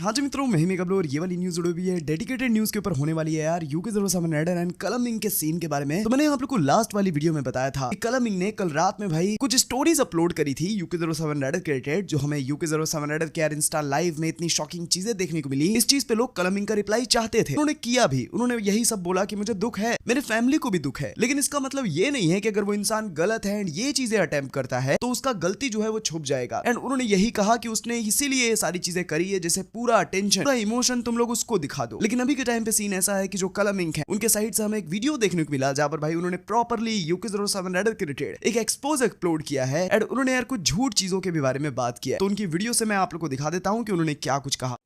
हाँ जी मित्रों, मैं ही कबलो और ये वाली न्यूज जुड़ी हुई है डेडिकेटेड न्यूज के ऊपर होने वाली है यार UK07 रेडर एंड कलम इंक के सीन के बारे में। तो मैंने आप लोग को लास्ट वाली वीडियो में बताया था कि कलम इंक ने कल रात में भाई कुछ स्टोरीज अपलोड करी थी UK07 रेडर के रिलेटेड, जो हमें UK07 रेडर के यार इंस्टा लाइव में इतनी शॉकिंग चीजें देखने को मिली। इस चीज पे लोग कलम इंक का रिप्लाई चाहते थे, उन्होंने किया भी। उन्होंने यही सब बोला कि मुझे दुख है, मेरे फैमिली को भी दुख है, लेकिन इसका मतलब ये नहीं है कि अगर वो इंसान गलत है एंड ये चीजें अटेम्प्ट करता है तो उसका गलती जो है वो छुप जाएगा। एंड उन्होंने यही कहा कि उसने इसीलिए ये सारी चीजें करी है जैसे पूरा अटेंशन, पूरा इमोशन तुम लोग उसको दिखा दो। लेकिन अभी के टाइम पे सीन ऐसा है कि जो कलम इंक है उनके साइड से हमें एक वीडियो देखने को मिला जहां पर भाई उन्होंने प्रॉपर्ली UK07 रेडर के रिलेटेड एक एक्सपोज अपलोड किया है एंड उन्होंने यार कुछ झूठ चीजों के भी बारे में बात किया है। तो उनकी वीडियो से मैं आप लोग को दिखा देता हूं कि उन्होंने क्या कुछ कहा।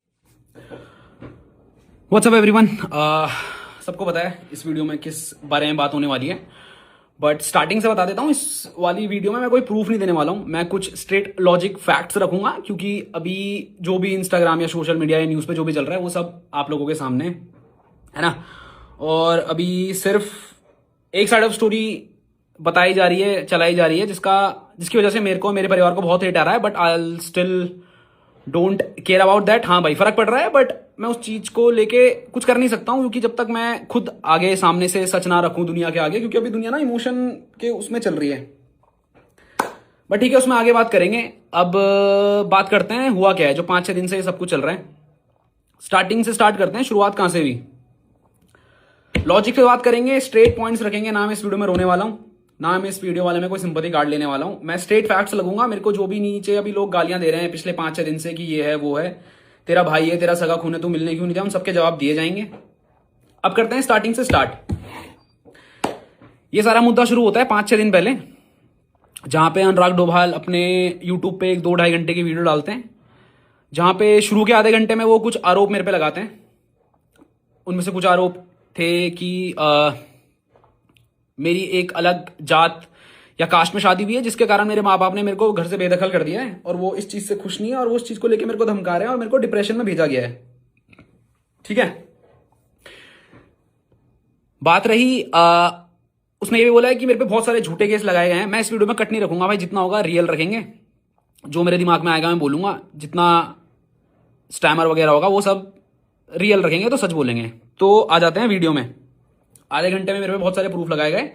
व्हाट्सअप एवरीवन, सबको पता है इस वीडियो में किस बारे में बात होने वाली है, बट स्टार्टिंग से बता देता हूँ। इस वाली वीडियो में मैं कोई प्रूफ नहीं देने वाला हूँ, मैं कुछ स्ट्रेट लॉजिक फैक्ट्स रखूंगा, क्योंकि अभी जो भी इंस्टाग्राम या सोशल मीडिया या न्यूज़ पे जो भी चल रहा है वो सब आप लोगों के सामने है ना। और अभी सिर्फ एक साइड ऑफ स्टोरी बताई जा रही है, चलाई जा रही है, जिसकी वजह से मेरे को, मेरे परिवार को बहुत हेट आ रहा है, but I still don't care about that. हाँ भाई, फर्क पड़ रहा है, बट मैं उस चीज को लेके कुछ कर नहीं सकता हूँ, क्योंकि जब तक मैं खुद आगे सामने से सच ना रखूं दुनिया के आगे, क्योंकि अभी दुनिया ना इमोशन के उसमें चल रही है। बट ठीक है, उसमें आगे बात करेंगे। अब बात करते हैं हुआ क्या है जो 5-6 दिन से ये सब कुछ चल रहा है। स्टार्टिंग से स्टार्ट करते हैं, शुरुआत कहां से हुई। लॉजिक पे बात करेंगे, स्ट्रेट पॉइंट्स रखेंगे। ना मैं इस वीडियो में रोने वाला हूं, ना मैं इस वीडियो वाले में कोई सिंपैथी कार्ड लेने वाला हूं। मैं स्ट्रेट फैक्ट्स लगूंगा। मेरे को जो भी नीचे अभी लोग गालियां दे रहे हैं पिछले 5-6 दिन से कि ये है वो है, तेरा भाई है, तेरा सगा खून है, तू मिलने क्यों नहीं जा, उन सबके जवाब दिए जाएंगे। अब करते हैं स्टार्टिंग से स्टार्ट। ये सारा मुद्दा शुरू होता है 5-6 दिन पहले, जहां पे अनुराग डोभाल अपने यूट्यूब पे 1-2-2.5 घंटे की वीडियो डालते हैं, जहां पे शुरू के आधे घंटे में वो कुछ आरोप मेरे पे लगाते हैं। उनमें से कुछ आरोप थे कि मेरी एक अलग जात या कास्ट में शादी हुई है, जिसके कारण मेरे माँ बाप ने मेरे को घर से बेदखल कर दिया है, और वो इस चीज से खुश नहीं है, और वो उस चीज को लेकर मेरे को धमका रहे हैं, और मेरे को डिप्रेशन में भेजा गया है। ठीक है, बात रही उसने ये भी बोला है कि मेरे पे बहुत सारे झूठे केस लगाए गए हैं। मैं इस वीडियो में कट नहीं रखूंगा भाई, जितना होगा रियल रखेंगे। जो मेरे दिमाग में आएगा मैं बोलूंगा, जितना स्टैमर वगैरह होगा वो सब रियल रखेंगे, तो सच बोलेंगे। तो आ जाते हैं वीडियो में। आधे घंटे में मेरे पे बहुत सारे प्रूफ लगाए गए,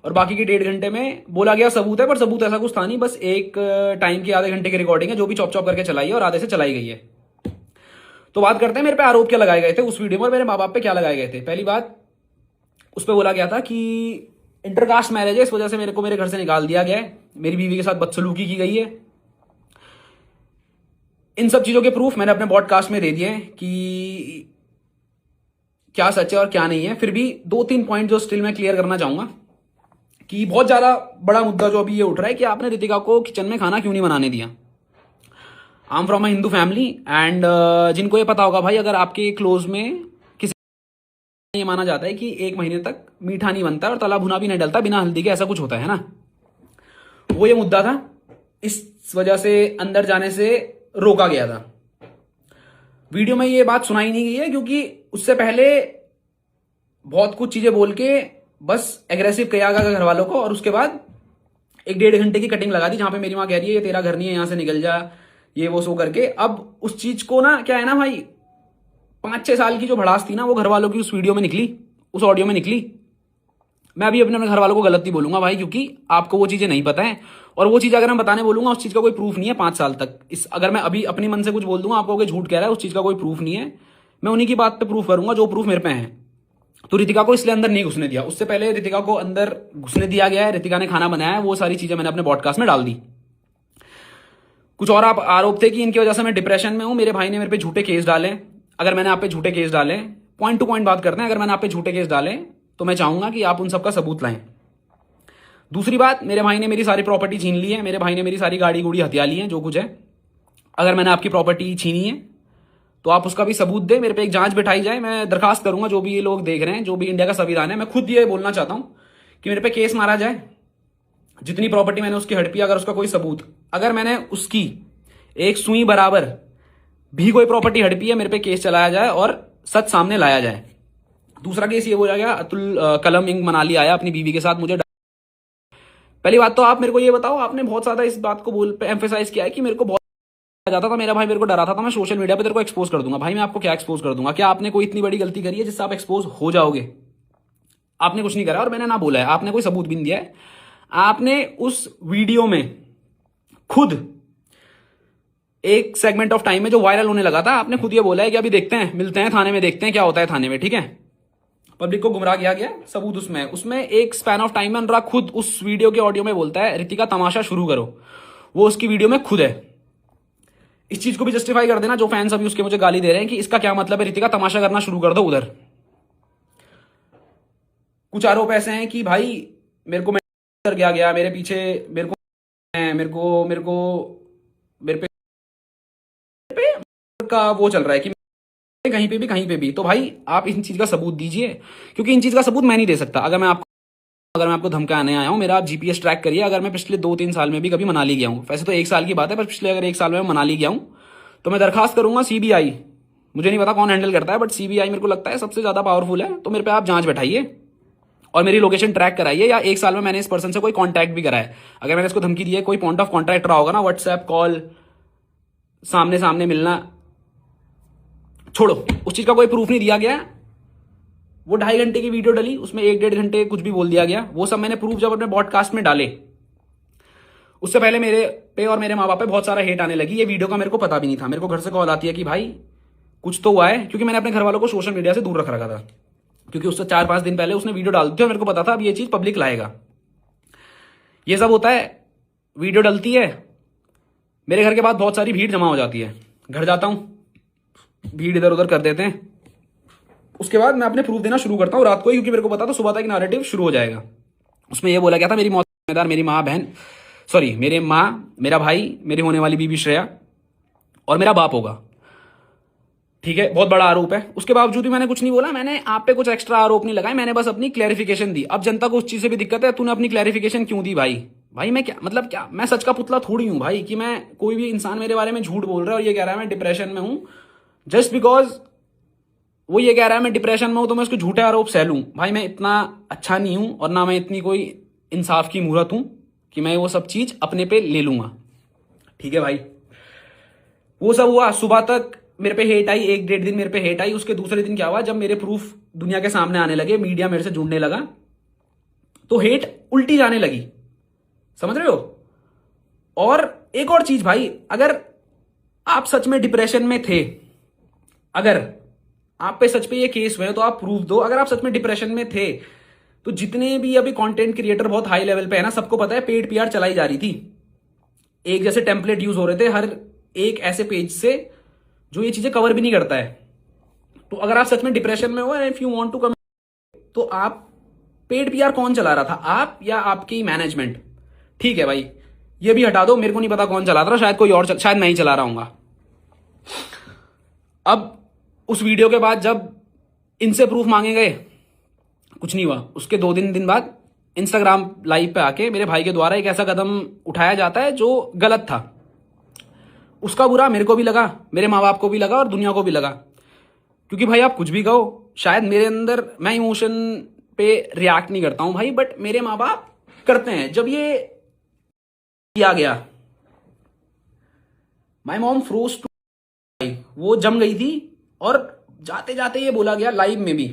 और बाकी के 1.5 घंटे में बोला गया सबूत है, पर सबूत ऐसा कुछ था नहीं। बस एक टाइम की आधे घंटे की रिकॉर्डिंग है, जो भी चॉप चॉप करके चलाई है, और आधे से चलाई गई है। तो बात करते हैं मेरे पे आरोप क्या लगाए गए थे उस वीडियो में, और मेरे माँ बाप पे क्या लगाए गए थे। पहली बात, उस पर बोला गया था कि इंटरकास्ट मैरिज है, इस वजह से मेरे को मेरे घर से निकाल दिया गया है, मेरी बीवी के साथ बदसलूकी की गई है। इन सब चीजों के प्रूफ मैंने अपने पॉडकास्ट में दे दिए हैं कि क्या सच है और क्या नहीं है। फिर भी 2-3 पॉइंट जो स्टिल मैं क्लियर करना चाहूंगा, कि बहुत ज्यादा बड़ा मुद्दा जो अभी ये उठ रहा है कि आपने रितिका को किचन में खाना क्यों नहीं बनाने दिया। I am from a Hindu family, and जिनको ये पता होगा भाई, अगर आपके क्लोज में किसी, ये माना जाता है कि 1 महीने तक मीठा नहीं बनता और तला भुना भी नहीं डलता बिना हल्दी के, ऐसा कुछ होता है ना। वो ये मुद्दा था, इस वजह से अंदर जाने से रोका गया था। वीडियो में ये बात सुनाई नहीं गई है, क्योंकि उससे पहले बहुत कुछ चीजें बोल के बस एग्रेसिव किया गया घर वालों को, और उसके बाद 1-1.5 घंटे की कटिंग लगा दी, जहां पे मेरी माँ कह रही है ये तेरा घर नहीं है, यहां से निकल जा, ये वो सो करके। अब उस चीज को ना, क्या है ना भाई, 5-6 साल की जो भड़ास थी ना, वो घर वालों की उस वीडियो में निकली, उस ऑडियो में निकली। मैं अभी अपने घर वालों को गलत नहीं बोलूंगा भाई, क्योंकि आपको वो चीजें नहीं पता है, और वो चीज अगर मैं बताने बोलूंगा उस चीज का कोई प्रूफ नहीं है 5 साल तक। अगर मैं अभी अपनी मन से कुछ बोल दूंगा, आप कहोगे झूठ कह रहा है, उस चीज का कोई प्रूफ नहीं है। मैं उन्हीं की बात पे प्रूफ करूंगा जो प्रूफ मेरे पे है। तो रितिका को इसलिए अंदर नहीं घुसने दिया, उससे पहले रितिका को अंदर घुसने दिया गया है, रितिका ने खाना बनाया है, वो सारी चीजें मैंने अपने पॉडकास्ट में डाल दी। कुछ और आरोप थे कि इनकी वजह से मैं डिप्रेशन में हूं, मेरे भाई ने मेरे पे झूठे केस डाले। अगर मैंने आप पे झूठे केस डाले, पॉइंट टू पॉइंट बात करते हैं, अगर मैंने आप पे झूठे केस डाले तो मैं चाहूंगा कि आप उन सबका सबूत लाएं। दूसरी बात, मेरे भाई ने मेरी सारी प्रॉपर्टी छीन ली है, मेरे भाई ने मेरी सारी गाड़ी गुड़ी हथिया ली है, जो कुछ है। अगर मैंने आपकी प्रॉपर्टी छीनी है तो आप उसका भी सबूत दे, मेरे पे एक जांच बिठाई जाए। मैं दरखास्त करूंगा, जो भी ये लोग देख रहे हैं, जो भी इंडिया का संविधान है, मैं खुद ये बोलना चाहता हूं कि मेरे पे केस मारा जाए। जितनी प्रॉपर्टी मैंने उसकी हड़पी, अगर उसका कोई सबूत, अगर मैंने उसकी एक सुई बराबर भी कोई प्रॉपर्टी हड़पी है, मेरे पे केस चलाया जाए और सच सामने लाया जाए। दूसरा केस ये बोला गया, अतुल कलम इंक मनाली आया अपनी बीवी के साथ मुझे। पहली बात तो आप मेरे को ये बताओ, आपने बहुत ज्यादा इस बात को एम्फेसाइज किया है कि मेरे को बहुत जाता था, मेरा भाई मेरे को डराता था मैं सोशल मीडिया पे तेरे को एक्सपोज कर दूंगा। भाई मैं आपको क्या एक्सपोज कर दूंगा? क्या आपने कोई इतनी बड़ी गलती करी है जिससे आप एक्सपोज हो जाओगे? आपने कुछ नहीं करा और मैंने ना बोला है, आपने कोई सबूत भी नहीं दिया है। आपने उस वीडियो में खुद एक सेगमेंट ऑफ टाइम में जो वायरल होने लगा था, आपने खुद ये बोला है कि अभी देखते हैं, मिलते हैं थाने में, देखते हैं क्या होता है थाने में, ठीक है। पब्लिक को गुमराह किया गया, सबूत उसमें उसमें एक स्पैन ऑफ टाइम में अनुराग खुद उस वीडियो के ऑडियो में बोलता है रितिका तमाशा शुरू करो। वो उसकी वीडियो में खुद है। इस चीज को भी जस्टिफाई कर देना जो फैंस अभी उसके मुझे गाली दे रहे हैं कि इसका क्या मतलब है, रितिका तमाशा करना शुरू कर दो उधर। कुछ आरोप ऐसे हैं कि भाई मेरे को कर गया मेरे पीछे, मेरे को मेरे पे का वो चल रहा है कि कहीं पे भी। तो भाई आप इन चीज का सबूत दीजिए, क्योंकि इन चीज का सबूत मैं नहीं दे सकता। अगर मैं आपको धमकाने आया हूं, मेरा आप जीपीएस ट्रैक करिए। अगर मैं पिछले 2-3 साल में भी कभी मनाली गया हूं, वैसे तो 1 साल की बात है, पर पिछले अगर 1 साल में मनाली गया हूं तो मैं दरखास्त करूंगा सीबीआई, मुझे नहीं पता कौन हैंडल करता है, बट सीबीआई मेरे को लगता है सबसे ज्यादा पावरफुल है। तो मेरे पे आप जांच बैठाइए और मेरी लोकेशन ट्रैक कराइए, या 1 साल में मैंने इस पर्सन से कोई कॉन्टैक्ट भी करा है, अगर मैंने इसको धमकी दी है, कोई पॉइंट ऑफ कॉन्टैक्ट रहा होगा ना, व्हाट्सएप कॉल, सामने सामने मिलना, छोड़ो, उस चीज का कोई प्रूफ नहीं दिया गया। वो 2.5 घंटे की वीडियो डली, उसमें 1-1.5 घंटे कुछ भी बोल दिया गया। वो सब मैंने प्रूफ जब अपने पॉडकास्ट में डाले, उससे पहले मेरे पे और मेरे माँ बाप पे बहुत सारा हेट आने लगी। ये वीडियो का मेरे को पता भी नहीं था। मेरे को घर से कॉल आती है कि भाई कुछ तो हुआ है, क्योंकि मैंने अपने घर वालों को सोशल मीडिया से दूर रख रखा था, क्योंकि उससे 4-5 दिन पहले उसने वीडियो डाल दी थी और मेरे को पता था अब ये चीज पब्लिक लाएगा। ये सब होता है, वीडियो डलती है, मेरे घर के बाद बहुत सारी भीड़ जमा हो जाती है, घर जाता हूं, भीड़ इधर उधर कर देते हैं। उसके बाद मैं अपने प्रूफ देना शुरू करता हूँ रात को ही, क्योंकि मेरे को पता था सुबह तक नैरेटिव शुरू हो जाएगा। उसमें यह बोला गया था मेरी मौत का जिम्मेदार मेरी माँ बहन, सॉरी मेरे माँ, मेरा भाई, मेरी होने वाली बीबी श्रेया और मेरा बाप होगा। ठीक है, बहुत बड़ा आरोप है। उसके बावजूद भी मैंने कुछ नहीं बोला, मैंने आप पे कुछ एक्स्ट्रा आरोप नहीं लगाए, मैंने बस अपनी क्लैरिफिकेशन दी। अब जनता को उस चीज से भी दिक्कत है, तूने अपनी क्लैरिफिकेशन क्यों दी भाई? भाई मैं क्या मतलब, क्या मैं सच का पुतला थोड़ी हूं भाई कि मैं, कोई भी इंसान मेरे बारे में झूठ बोल रहा है और ये कह रहा है मैं डिप्रेशन में हूं, जस्ट बिकॉज वो ये कह रहा है मैं डिप्रेशन में हूं तो मैं उसको झूठे आरोप सह लूं? भाई मैं इतना अच्छा नहीं हूं और ना मैं इतनी कोई इंसाफ की मूरत हूं कि मैं वो सब चीज अपने पे ले लूंगा। ठीक है भाई, वो सब हुआ, सुबह तक मेरे पे हेट आई, 1-1.5 दिन मेरे पे हेट आई। उसके दूसरे दिन क्या हुआ, जब मेरे प्रूफ दुनिया के सामने आने लगे, मीडिया मेरे से जुड़ने लगा, तो हेट उल्टी जाने लगी, समझ रहे हो? और एक और चीज भाई, अगर आप सच में डिप्रेशन में थे, अगर आप पे सच पे ये केस हुए तो आप प्रूफ दो। अगर आप सच में डिप्रेशन में थे तो जितने भी अभी कंटेंट क्रिएटर बहुत हाई लेवल पे है ना, सबको पता है पेड पीआर चलाई जा रही थी, एक जैसे टेम्पलेट यूज हो रहे थे हर एक ऐसे पेज से जो ये चीजें कवर भी नहीं करता है। तो अगर आप सच में डिप्रेशन में हो, if you want to come, तो आप पेड पीआर कौन चला रहा था, आप या आपकी मैनेजमेंट? ठीक है भाई, ये भी हटा दो, मेरे को नहीं पता कौन चला रहा, शायद कोई और शायद मैं ही चला रहा हूंगा। अब उस वीडियो के बाद जब इनसे प्रूफ मांगे गए, कुछ नहीं हुआ। उसके 2 दिन बाद इंस्टाग्राम लाइव पे आके मेरे भाई के द्वारा एक ऐसा कदम उठाया जाता है जो गलत था। उसका बुरा मेरे को भी लगा, मेरे माँ बाप को भी लगा और दुनिया को भी लगा, क्योंकि भाई आप कुछ भी कहो, शायद मेरे अंदर, मैं इमोशन पे रिएक्ट नहीं करता हूं भाई, बट मेरे माँ बाप करते हैं। जब ये किया गया, माई मॉम फ्रोज टू, वो जम गई थी। और जाते जाते ये बोला गया लाइव में भी,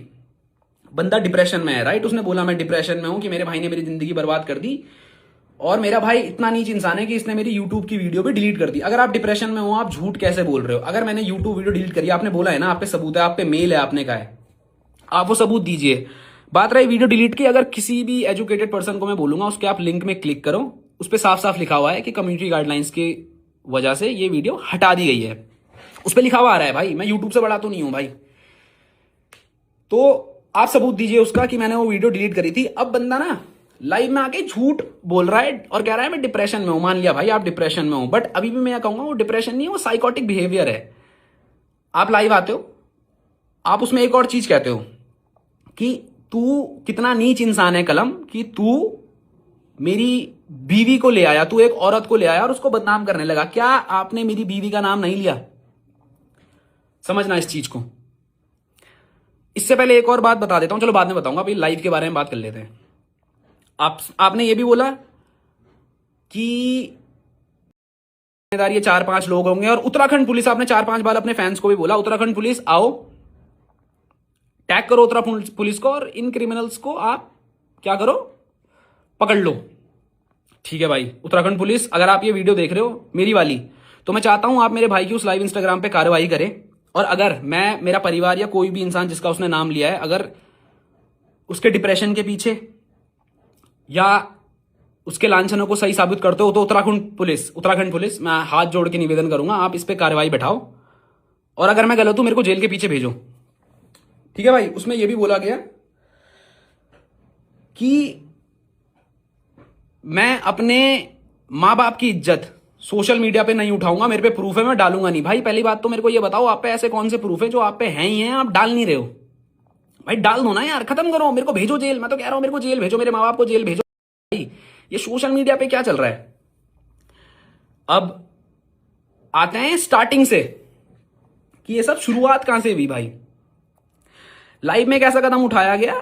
बंदा डिप्रेशन में है, राइट? उसने बोला मैं डिप्रेशन में हूं कि मेरे भाई ने मेरी जिंदगी बर्बाद कर दी, और मेरा भाई इतना नीच इंसान है कि इसने मेरी यूट्यूब की वीडियो भी डिलीट कर दी। अगर आप डिप्रेशन में हो, आप झूठ कैसे बोल रहे हो? अगर मैंने यूट्यूब वीडियो डिलीट करी, आपने बोला है ना, आप पे सबूत है, आप पे मेल है, आपने कहा है, आप वो सबूत दीजिए। बात रही वीडियो डिलीट की, अगर किसी भी एजुकेटेड पर्सन को मैं बोलूंगा उसके आप लिंक में क्लिक करो, उस पर साफ साफ लिखा हुआ है कि कम्युनिटी गाइडलाइंस की वजह से ये वीडियो हटा दी गई है। उस पर लिखा हुआ आ रहा है भाई, मैं यूट्यूब से बड़ा तो नहीं हूं भाई। तो आप सबूत दीजिए उसका कि मैंने वो वीडियो डिलीट करी थी। अब बंदा ना लाइव में आके झूठ बोल रहा है और कह रहा है मैं डिप्रेशन में हूं। मान लिया भाई आप डिप्रेशन में हो, बट अभी भी मैं कहूंगा वो डिप्रेशन नहीं है, वो साइकोटिक बिहेवियर है। आप लाइव आते हो, आप उसमें एक और चीज कहते हो कि तू कितना नीच इंसान है कलम, कि तू मेरी बीवी को ले आया, तू एक औरत को ले आया और उसको बदनाम करने लगा। क्या आपने मेरी बीवी का नाम नहीं लिया? समझना इस चीज को। इससे पहले एक और बात बता देता हूं, चलो बाद में बताऊंगा, अभी लाइव के बारे में बात कर लेते हैं। आपने ये भी बोला कि ये 4-5 लोग होंगे। और उत्तराखंड पुलिस, आपने 4-5 बार अपने फैंस को भी बोला, उत्तराखंड पुलिस आओ, टैग करो उत्तराखंड पुलिस को और इन क्रिमिनल्स को आप क्या करो, पकड़ लो। ठीक है भाई, उत्तराखंड पुलिस अगर आप ये वीडियो देख रहे हो मेरी वाली, तो मैं चाहता हूं आप मेरे भाई की उस लाइव इंस्टाग्राम पे कार्रवाई करें। और अगर मैं, मेरा परिवार या कोई भी इंसान जिसका उसने नाम लिया है, अगर उसके डिप्रेशन के पीछे या उसके लांछनों को सही साबित करते हो तो उत्तराखंड पुलिस मैं हाथ जोड़ के निवेदन करूंगा, आप इस पे कार्रवाई बैठाओ। और अगर मैं गलत हूं मेरे को जेल के पीछे भेजो। ठीक है भाई। उसमें यह भी बोला गया कि मैं अपने मां बाप की इज्जत सोशल मीडिया पे नहीं उठाऊंगा, मेरे पे प्रूफ है, मैं डालूंगा नहीं। भाई पहली बात तो मेरे को ये बताओ, आप पे ऐसे कौन से प्रूफ है जो आप पे हैं ही हैं, आप डाल नहीं रहे हो? भाई डाल दो ना यार, खत्म करो, मेरे को भेजो जेल। मैं तो कह रहा हूं मेरे को जेल भेजो, मेरे माँ बाप को जेल भेजो। भाई ये सोशल मीडिया पे क्या चल रहा है? अब आते हैं स्टार्टिंग से कि ये सब शुरुआत कहां से हुई। भाई लाइव में एक ऐसा कदम उठाया गया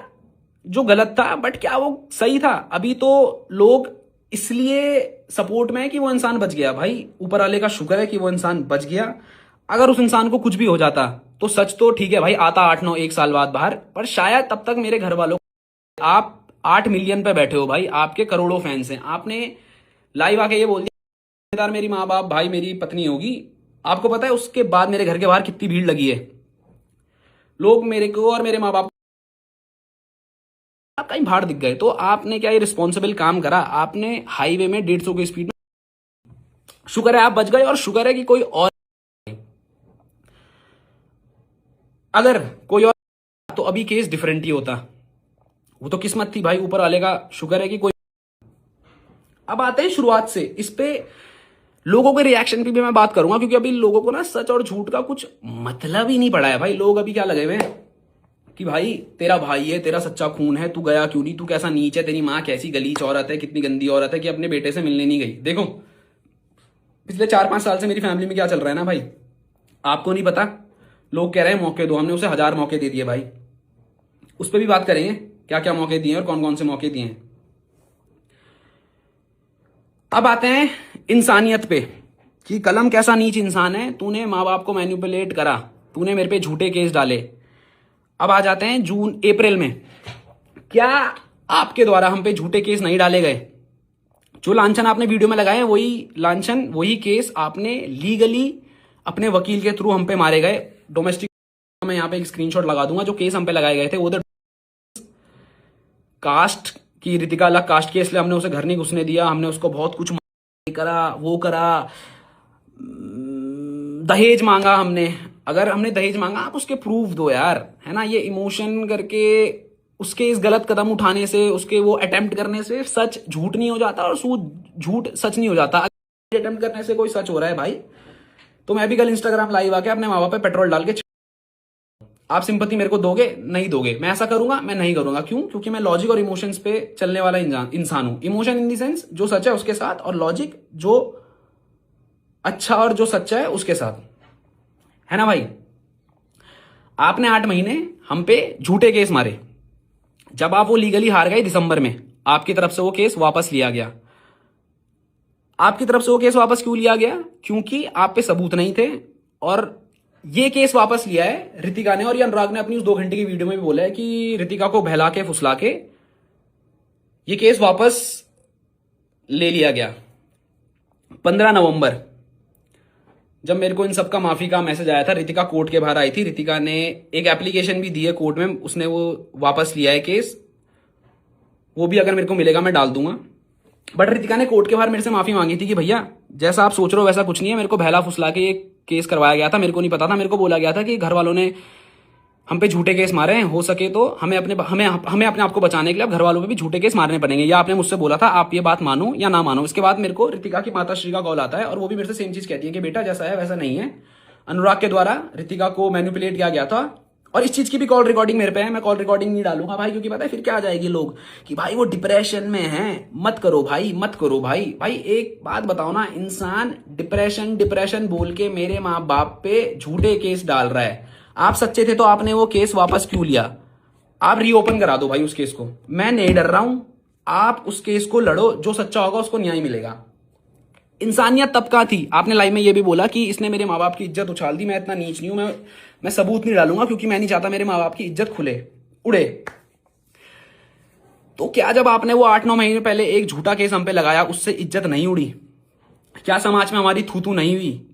जो गलत था, बट क्या वो सही था? अभी तो लोग इसलिए सपोर्ट में है कि वो इंसान बच गया। भाई ऊपर वाले का शुक्र है कि वो इंसान बच गया। अगर उस इंसान को कुछ भी हो जाता तो सच तो ठीक है भाई, आता 8-9 1 साल बाद बाहर, पर शायद तब तक मेरे घर वालों, आप 8 मिलियन पे बैठे हो भाई, आपके करोड़ों फैंस हैं, आपने लाइव आके ये बोल दिया मेरी माँ बाप, भाई मेरी पत्नी होगी। आपको पता है उसके बाद मेरे घर के बाहर कितनी भीड़ लगी है? लोग मेरे को और मेरे माँ बाप आप कहीं बाहर दिख गए। तो आपने क्या ये रिस्पॉन्सिबल काम करा? आपने हाईवे में 150 की स्पीड में, शुक्र है आप बच गए और शुक्र है कि कोई और, अगर कोई और तो अभी केस डिफरेंट ही होता। वो तो किस्मत थी भाई, ऊपर वाले का शुक्र है कि कोई। अब आते हैं शुरुआत से, इस पे लोगों के रिएक्शन की भी मैं बात करूंगा, क्योंकि अभी लोगों को ना सच और झूठ का कुछ मतलब ही नहीं पड़ा है। भाई लोग अभी क्या लगे हुए हैं कि भाई तेरा भाई है, तेरा सच्चा खून है, तू गया क्यों नहीं, तू कैसा नीच है, तेरी माँ कैसी गलीच औरत है, कितनी गंदी औरत है कि अपने बेटे से मिलने नहीं गई। देखो पिछले 4-5 साल से मेरी फैमिली में क्या चल रहा है ना भाई, आपको नहीं पता। लोग कह रहे हैं मौके दो, हमने उसे 1000 मौके दे दिए भाई। उस पर भी बात करेंगे क्या क्या मौके दिए और कौन कौन से मौके दिए हैं। अब आते हैं इंसानियत पे कि कलम कैसा नीच इंसान है, तूने माँ बाप को मैनिपुलेट करा, तूने मेरे पे झूठे केस डाले। अब आ जाते हैं अप्रैल में, क्या आपके द्वारा हम पे झूठे केस नहीं डाले गए? जो लांछन आपने वीडियो में लगाए वही लांछन, वही केस आपने लीगली अपने वकील के थ्रू हम पे मारे गए। डोमेस्टिक, मैं यहाँ पे एक स्क्रीनशॉट लगा दूंगा, जो केस हम पे लगाए गए थे वो कास्ट की, ऋतिका अलग कास्ट के, इसलिए हमने उसे घर नहीं घुसने दिया, हमने उसको बहुत कुछ करा, वो करा, दहेज मांगा हमने। अगर हमने दहेज मांगा, आप उसके प्रूफ दो यार, है ना। ये इमोशन करके उसके इस गलत कदम उठाने से, उसके वो अटेम्प्ट करने से सच झूठ नहीं हो जाता और झूठ सच नहीं हो जाता। अटेम्प्ट करने से कोई सच हो रहा है भाई, तो मैं भी कल इंस्टाग्राम लाइव आके अपने माँ बाप पे पेट्रोल डाल के, आप सिंपैथी मेरे को दोगे? नहीं दोगे। मैं ऐसा करूंगा? मैं नहीं करूंगा। क्यों? क्योंकि मैं लॉजिक और इमोशंस पे चलने वाला इंसान हूं। इमोशन इन दी सेंस जो सच है उसके साथ, और लॉजिक जो अच्छा और जो सच्चा है उसके साथ, है ना भाई। आपने 8 महीने हम पे झूठे केस मारे, जब आप वो लीगली हार गए दिसंबर में, आपकी तरफ से वो केस वापस लिया गया। आपकी तरफ से वो केस वापस क्यों लिया गया? क्योंकि आप पे सबूत नहीं थे। और ये केस वापस लिया है ऋतिका ने, और ये अनुराग ने अपनी उस 2 घंटे की वीडियो में भी बोला है कि ऋतिका को बहला के फुसला के ये केस वापस ले लिया गया। 15 नवंबर जब मेरे को इन सब का माफी का मैसेज आया था, ऋतिका कोर्ट के बाहर आई थी, ऋतिका ने एक एप्लीकेशन भी दी है कोर्ट में, उसने वो वापस लिया है केस, वो भी अगर मेरे को मिलेगा मैं डाल दूंगा। बट ऋतिका ने कोर्ट के बाहर मेरे से माफी मांगी थी कि भैया जैसा आप सोच रहे हो वैसा कुछ नहीं है, मेरे को बहला फुसला के एक केस करवाया गया था, मेरे को नहीं पता था। मेरे को बोला गया था कि घर वालों ने हम पे झूठे केस मारे हैं, हो सके तो हमें अपने आप को बचाने के लिए अब घर वालों पे भी झूठे केस मारने पड़ेंगे। या आपने मुझसे बोला था, आप ये बात मानो या ना मानो। इसके बाद मेरे को ऋतिका की माता श्री का कॉल आता है और वो भी मेरे से सेम चीज कहती है कि बेटा जैसा है वैसा नहीं है, अनुराग के द्वारा ऋतिका को मैनिपुलेट किया गया था। और इस चीज की भी कॉल रिकॉर्डिंग मेरे पे है, मैं कॉल रिकॉर्डिंग नहीं डालूंगा भाई, क्योंकि पता है फिर क्या आ जाएगी लोग कि भाई वो डिप्रेशन में है। मत करो भाई, मत करो भाई। भाई एक बात बताओ ना, इंसान डिप्रेशन बोल के मेरे माँ बाप पे झूठे केस डाल रहा है। आप सच्चे थे तो आपने वो केस वापस क्यों लिया? आप रीओपन करा दो भाई उस केस को, मैं नहीं डर रहा हूं। आप उस केस को लड़ो, जो सच्चा होगा उसको न्याय मिलेगा। इंसानियत तब कहाँ थी। आपने लाइव में ये भी बोला कि इसने मेरे माँ बाप की इज्जत उछाल दी। मैं इतना नीच नहीं हूं, मैं सबूत नहीं डालूंगा क्योंकि मैं नहीं चाहता मेरे माँ बाप की इज्जत खुले उड़े। तो क्या जब आपने वो 8-9 महीने पहले एक झूठा केस हम पे लगाया उससे इज्जत नहीं उड़ी? क्या समाज में हमारी थू थू नहीं हुई?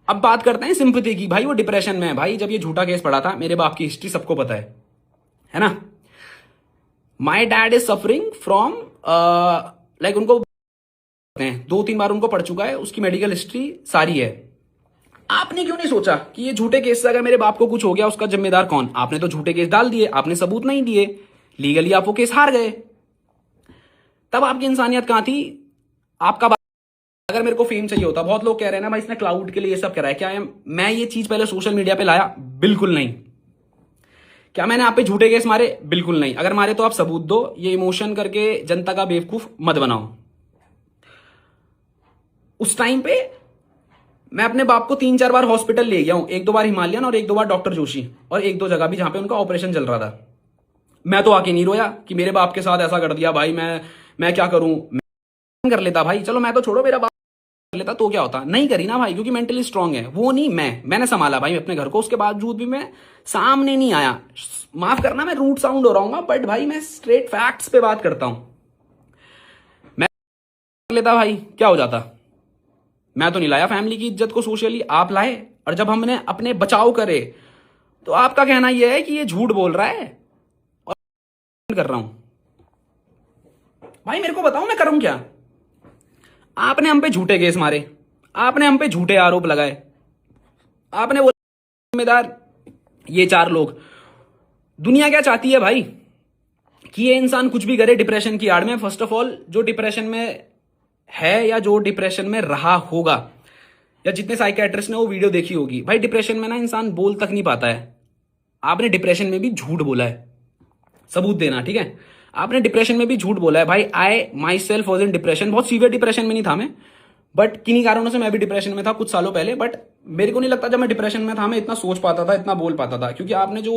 अब बात करते हैं सिंपैथी की। भाई वो डिप्रेशन में है भाई। जब ये झूठा केस पड़ा था, मेरे बाप की हिस्ट्री सबको पता है ना। My dad is suffering from like, उनको 2-3 बार उनको पड़ चुका है, उसकी मेडिकल हिस्ट्री सारी है। आपने क्यों नहीं सोचा कि ये झूठे केस से अगर मेरे बाप को कुछ हो गया उसका जिम्मेदार कौन? आपने तो झूठे केस डाल दिए, आपने सबूत नहीं दिए, लीगली आप वो केस हार गए। तब आपकी इंसानियत कहां थी? आपका अगर मेरे को फेम चाहिए होता, बहुत लोग कह रहे हैं ना भाई इसने क्लाउड के लिए ये सब करा है, क्या है? मैं ये चीज पहले सोशल मीडिया पे लाया? बिल्कुल नहीं। क्या मैंने आप पे झूठे केस मारे? बिल्कुल नहीं। अगर मारे तो आप सबूत दो, ये इमोशन करके जनता का बेवकूफ मत बनाओ। उस टाइम पे मैं अपने बाप को 3-4 बार हॉस्पिटल ले गया हूं, 1-2 बार हिमालयन और 1-2 बार डॉक्टर जोशी, और 1-2 जगह भी जहां पे उनका ऑपरेशन चल रहा था। मैं तो आके नहीं रोया कि मेरे बाप के साथ ऐसा कर दिया भाई, मैं क्या करूं। मैं कर लेता भाई, चलो मैं तो छोड़ो, मेरा बाप कर लेता तो क्या होता। नहीं करी ना भाई, क्योंकि मेंटली स्ट्रांग है वो। नहीं, मैंने संभाला भाई अपने घर को। उसके बावजूद भी मैं सामने नहीं आया। माफ करना मैं रूट साउंड हो रहा हूँ, बट भाई मैं स्ट्रेट फैक्ट्स पे बात करता हूं। मैं कर लेता भाई, क्या हो जाता? मैं तो नहीं लाया फैमिली की इज्जत को सोशली, आप लाए। और जब हमने अपने बचाव करे तो आपका कहना यह है कि ये झूठ बोल रहा है और कर रहा हूं। भाई मेरे को बताओ मैं करूं क्या? आपने हम पे झूठे केस मारे, आपने हम पे झूठे आरोप लगाए, आपने बोला जिम्मेदार ये 4 लोग। दुनिया क्या चाहती है भाई? कि ये इंसान कुछ भी करे डिप्रेशन की आड़ में। फर्स्ट ऑफ ऑल, जो डिप्रेशन में है या जो डिप्रेशन में रहा होगा, या जितने साइकियाट्रिस्ट ने वो वीडियो देखी होगी, भाई डिप्रेशन में ना इंसान बोल तक नहीं पाता है। आपने डिप्रेशन में भी झूठ बोला है, सबूत देना, ठीक है? आपने डिप्रेशन में भी झूठ बोला है भाई। I myself was in depression. बहुत सीवियर डिप्रेशन में नहीं था मैं, बट किन्हीं कारणों से मैं भी डिप्रेशन में था कुछ सालों पहले। बट मेरे को नहीं लगता जब मैं डिप्रेशन में था मैं इतना सोच पाता था, इतना बोल पाता था। क्योंकि आपने जो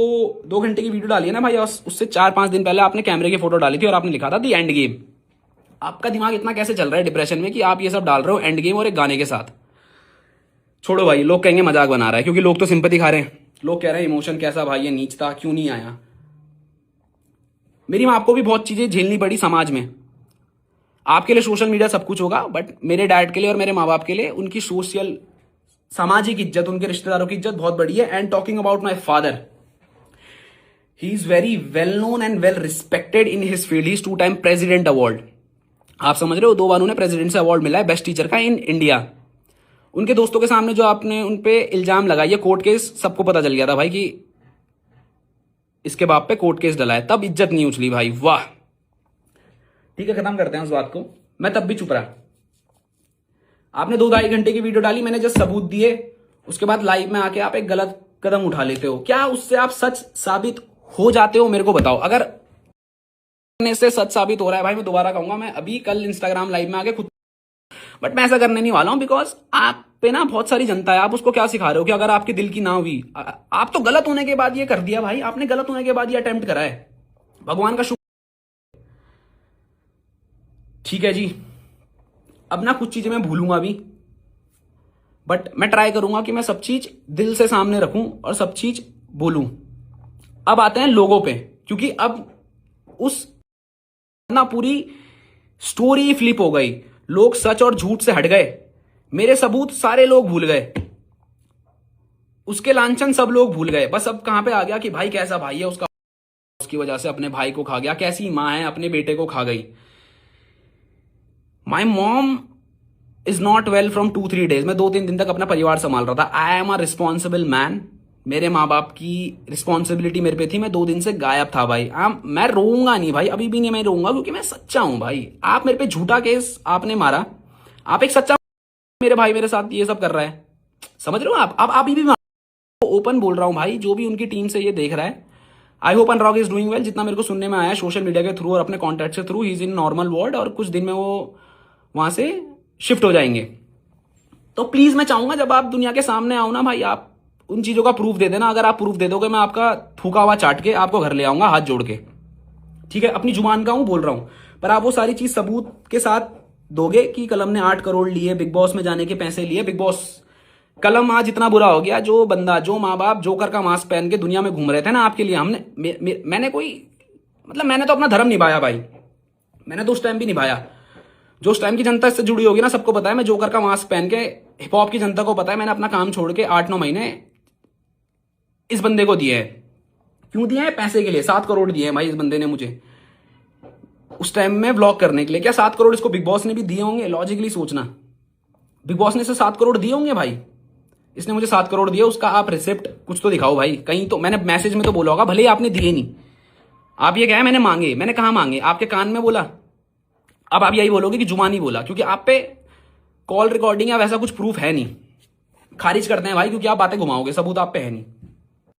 2 घंटे की वीडियो डाली है ना भाई, उससे 4-5 दिन पहले आपने कैमरे की फोटो डाली थी और आपने लिखा था दी एंड गेम। आपका दिमाग इतना कैसे चल रहा है डिप्रेशन में कि आप ये सब डाल रहे हो एंड गेम और एक गाने के साथ? छोड़ो भाई, लोग कहेंगे मजाक बना रहा है, क्योंकि लोग तो सिंपैथी खा रहे हैं। लोग कह रहे हैं इमोशन कैसा भाई, ये नीच था, क्यों नहीं आया? मेरी मां को भी बहुत चीजें झेलनी पड़ी समाज में। आपके लिए सोशल मीडिया सब कुछ होगा, बट मेरे डैड के लिए और मेरे माँ बाप के लिए उनकी सोशल सामाजिक इज्जत, उनके रिश्तेदारों की इज्जत बहुत बड़ी है। And talking about my father, he is very well known and well respected in his field. He is 2 time president award. आप समझ रहे हो, 2 बार उन्हें प्रेसिडेंट से अवार्ड मिला है बेस्ट टीचर का इन इंडिया। उनके दोस्तों के सामने जो आपने उनपे इल्जाम लगाया, कोर्ट केस सबको पता चल गया था भाई कि इसके बाप पे कोर्ट केस डला है, तब इज्जत नहीं उछली भाई। वाह, ठीक है, खत्म करते हैं उस बात को। मैं तब भी चुप रहा। आपने 2-2.5 घंटे की वीडियो डाली, मैंने जस्ट सबूत दिए, उसके बाद लाइव में आके आप एक गलत कदम उठा लेते हो। क्या उससे आप सच साबित हो जाते हो? मेरे को बताओ। अगर करने से सच साबित हो रहा है भाई, मैं दोबारा कहूंगा, मैं अभी कल इंस्टाग्राम लाइव में आके खुद, बट मैं ऐसा करने नहीं वाला हूं। बिकॉज आप पे ना बहुत सारी जनता है, आप उसको क्या सिखा रहे हो कि अगर आपके दिल की ना हुई, आप तो गलत होने के बाद ये कर दिया भाई। आपने गलत होने के बाद ये अटेम्प्ट करा है, भगवान का शुक्र। ठीक है जी, अब ना कुछ चीजें मैं भूलूंगा अभी, बट मैं ट्राई करूंगा कि मैं सब चीज दिल से सामने रखूं और सब चीज बोलूं। अब आते हैं लोगों पे, क्योंकि अब उस ना पूरी स्टोरी फ्लिप हो गई। लोग सच और झूठ से हट गए। मेरे सबूत सारे लोग भूल गए, उसके लांछन सब लोग भूल गए। बस अब कहां पे आ गया कि भाई कैसा भाई है उसका, उसकी वजह से अपने भाई को खा गया, कैसी मां है अपने बेटे को खा गई। My mom is not well from 2-3 days. मैं 2-3 दिन तक अपना परिवार संभाल रहा था। I am a responsible man. मेरे माँ बाप की रिस्पॉन्सिबिलिटी मेरे पे थी। मैं 2 दिन से गायब था भाई। मैं रोऊंगा नहीं भाई, अभी भी नहीं मैं रोऊंगा, क्योंकि मैं सच्चा हूं भाई। आप मेरे पे झूठा केस आपने मारा, आप एक सच्चा, मेरे भाई मेरे साथ ये सब कर रहा है, समझ रहे हो आप? अब अभी भी ओपन बोल रहा हूं भाई, जो भी उनकी टीम से ये देख रहा है, आई होप अनरॉक इज डूइंग वेल। जितना मेरे को सुनने में आया सोशल मीडिया के थ्रू और अपने कॉन्टैक्ट के through, he is in normal ward और कुछ दिन में वो वहां से शिफ्ट हो जाएंगे। तो प्लीज मैं चाहूंगा जब आप दुनिया के सामने आओ ना भाई, आप उन चीजों का प्रूफ दे देना। अगर आप प्रूफ दे दोगे, मैं आपका थूका हुआ चाट के आपको घर ले आऊंगा हाथ जोड़ के, ठीक है? अपनी जुबान का हूं बोल रहा हूं, पर आप वो सारी चीज सबूत के साथ दोगे कि कलम ने 8 करोड़ लिए, बिग बॉस में जाने के पैसे लिए। बिग बॉस कलम आज इतना बुरा हो गया, जो बंदा, जो माँ बाप जोकर का मास्क पहन के दुनिया में घूम रहे थे ना आपके लिए, मैंने कोई मतलब मैंने तो अपना धर्म निभाया भाई, मैंने तो उस टाइम भी निभाया। जो उस टाइम की जनता इससे जुड़ी होगी ना, सबको पता है मैं जोकर का मास्क पहन के, हिप हॉप की जनता को पता है मैंने अपना काम छोड़ के 8-9 महीने इस बंदे को दिए हैं। क्यों दिए हैं? पैसे के लिए। 7 करोड़ दिए हैं भाई इस बंदे ने मुझे उस टाइम में व्लॉग करने के लिए। क्या 7 करोड़ इसको बिग बॉस ने भी दिए होंगे? लॉजिकली सोचना, बिग बॉस ने इसे 7 करोड़ दिए होंगे भाई। इसने मुझे 7 करोड़ दिए, उसका आप रिसिप्ट कुछ तो दिखाओ भाई। कहीं तो मैंने मैसेज में तो बोला होगा, भले ही आपने दिए नहीं। आप ये कहे मैंने मांगे, मैंने कहा मांगे? आपके कान में बोला? अब आप यही बोलोगे कि जुबानी बोला, क्योंकि आप पे कॉल रिकॉर्डिंग या वैसा कुछ प्रूफ है नहीं। खारिज करते हैं भाई, क्योंकि आप बातें घुमाओगे, सबूत आप पे है नहीं।